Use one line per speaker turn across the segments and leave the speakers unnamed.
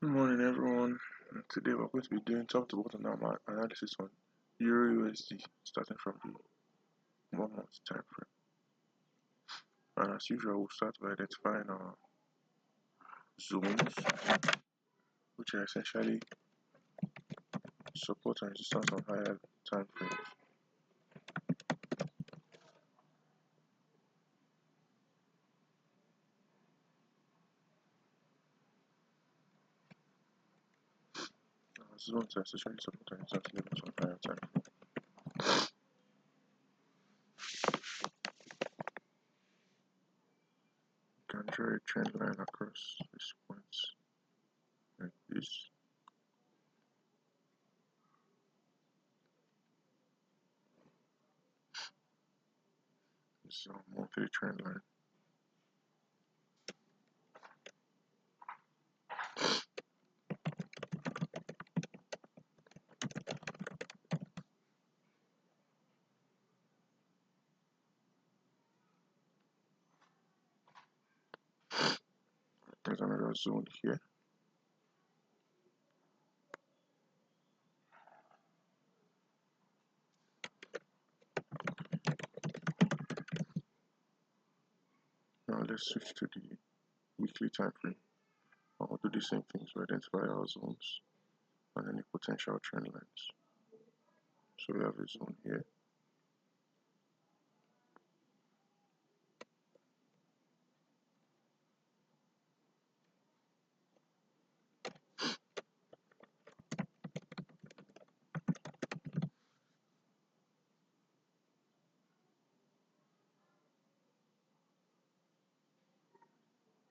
Good morning, everyone. Today we're going to be doing top to bottom analysis on EURUSD, starting from the 1 month time frame. And as usual, we'll start by identifying our zones, which are essentially support and resistance on higher time frames. Our zones are essentially support and resistance levels on higher time frames. You can draw a trend line across these points like this. This is our monthly trend line. There's another zone here. Now let's switch to the weekly time frame. I'll do the same thing to identify our zones and any potential trend lines. So we have a zone here.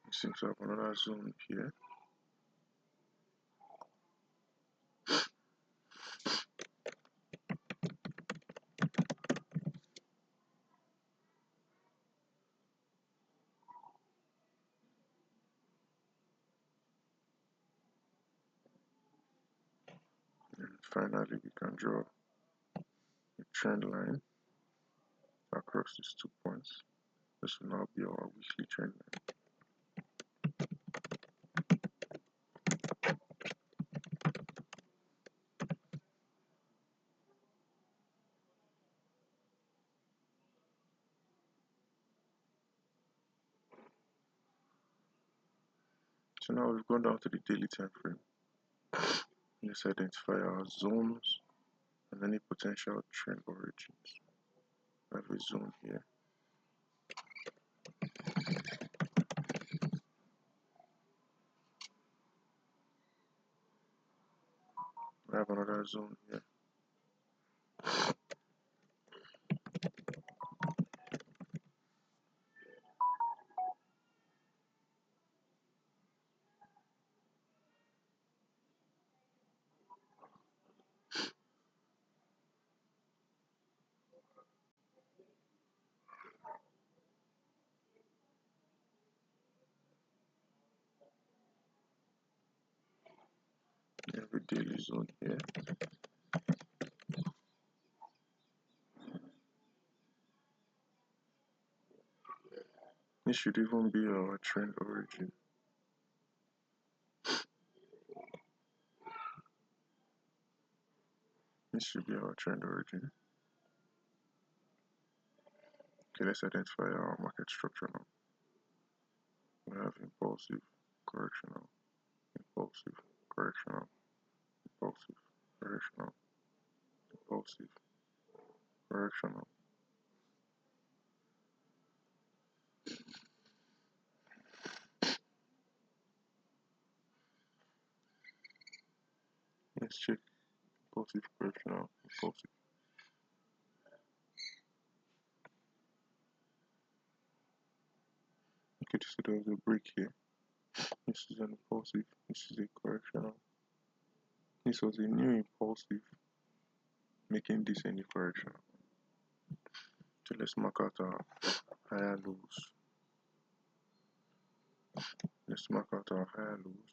We seem to have another zone here. And finally, we can draw a trend line across these 2 points. This will now be our weekly trend line. So now we've gone down to the daily time frame. Let's identify our zones and any potential trend origins. I have a zone here. I have another zone here. I have a daily zone here. This should even be our trend origin. This should be our trend origin. Okay, let's identify our market structure now. We have impulsive, correctional, impulsive, correctional, impulsive, correctional, impulsive, correctional. Let's check impulsive, correctional, impulsive. Okay, so there's a break here. This is an impulsive, this is a correctional. This was a new impulsive, making this a new correctional. So let's mark out our higher lows. Let's mark out our higher lows.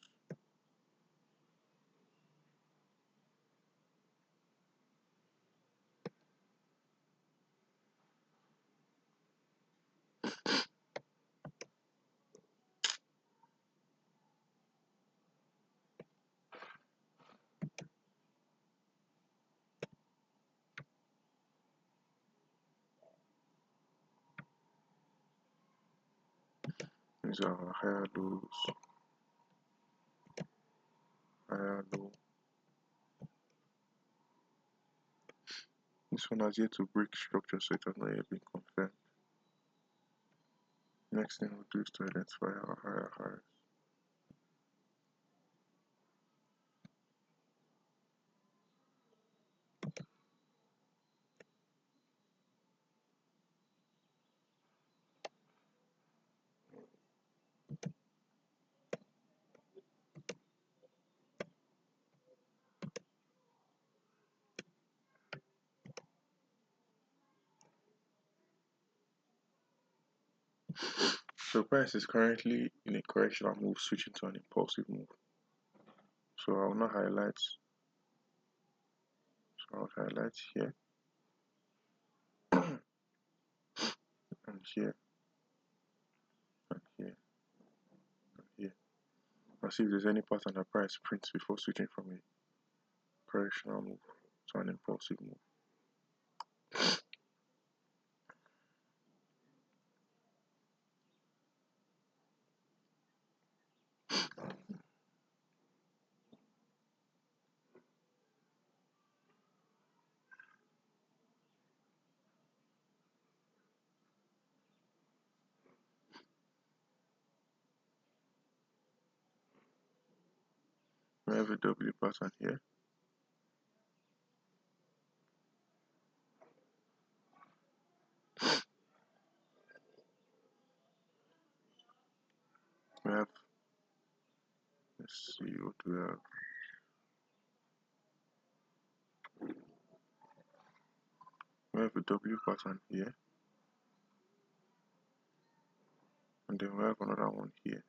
These are our higher lows, higher low. This one has yet to break structure, so it has not yet been confirmed. Next thing we'll do is to identify our higher highs. So price is currently in a correctional move, switching to an impulsive move. So I will not highlight. So I'll highlight here and here and here and here. I'll see if there's any pattern that price prints before switching from a correctional move to an impulsive move. We have a W pattern here. We have, let's see what we have. We have a W pattern here, and then we have another one here.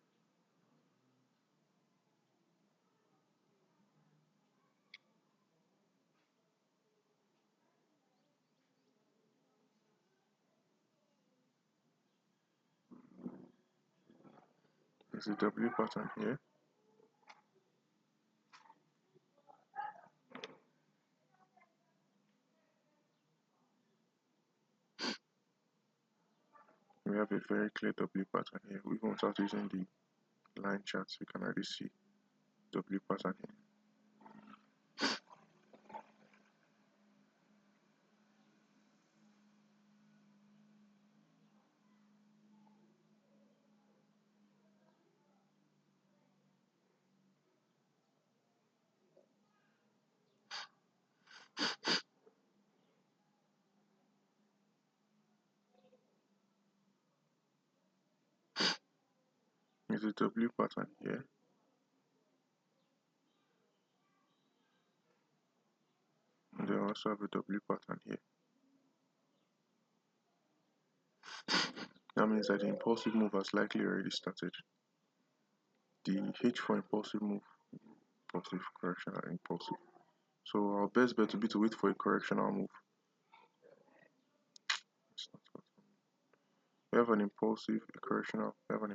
There's a W pattern here. We have a very clear W pattern here. Even without using the line charts, we can already see W pattern here. There's a W pattern here. And then we also have a W pattern here. That means that the impulsive move has likely already started. The H for impulsive move, impulsive, correctional, impulsive. So our best bet would be to wait for a correctional move. It's not what we have an impulsive, a correctional, we have an